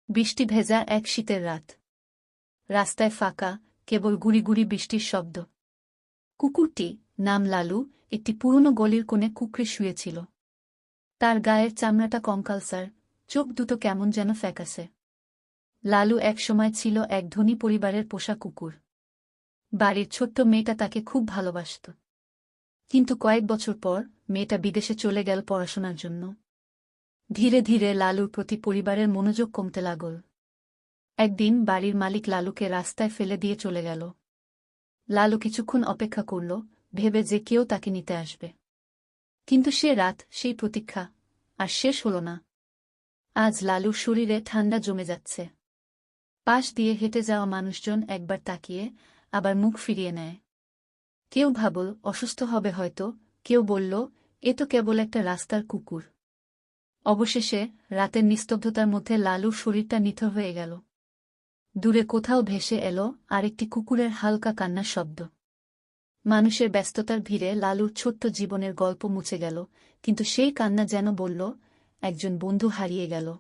বৃষ্টি ভেজা এক শীতের রাত। রাস্তায় ফাঁকা, কেবল গুড়ি গুড়ি বৃষ্টির শব্দ। কুকুরটি, নাম লালু, একটি পুরনো গলির কোণে কুঁকড়ে শুয়েছিল। তার গায়ের চামড়াটা কঙ্কালসার, চোখ দুটো কেমন যেন ফ্যাকাসে। লালু একসময় ছিল এক ধনী পরিবারের পোষা কুকুর। বাড়ির ছোট্ট মেয়েটা তাকে খুব ভালোবাসত। কিন্তু কয়েক বছর পর মেয়েটা বিদেশে চলে গেল পড়াশোনার জন্য। ধীরে ধীরে লালুর প্রতি পরিবারের মনোযোগ কমতে লাগল। একদিন বাড়ির মালিক লালুকে রাস্তায় ফেলে দিয়ে চলে গেল। লালু কিছুক্ষণ অপেক্ষা করল, ভেবে যে কেউ তাকে নিতে আসবে। কিন্তু সে রাত, সেই প্রতীক্ষা আর শেষ হল না। আজ লালুর শরীরে ঠান্ডা জমে যাচ্ছে। পাশ দিয়ে হেঁটে যাওয়া মানুষজন একবার তাকিয়ে আবার মুখ ফিরিয়ে নেয়। কেউ ভাবল অসুস্থ হবে হয়তো, কেউ বলল এ তো কেবল একটা রাস্তার কুকুর। অবশেষে রাতের নিস্তব্ধতার মধ্যে লালুর শরীরটা নিথর হয়ে গেল। দূরে কোথাও ভেসে এলো আরেকটি কুকুরের হালকা কান্নার শব্দ। মানুষের ব্যস্ততার ভিড়ে লালুর ছোট্ট জীবনের গল্প মুছে গেল, কিন্তু সেই কান্না যেন বলল, একজন বন্ধু হারিয়ে গেল।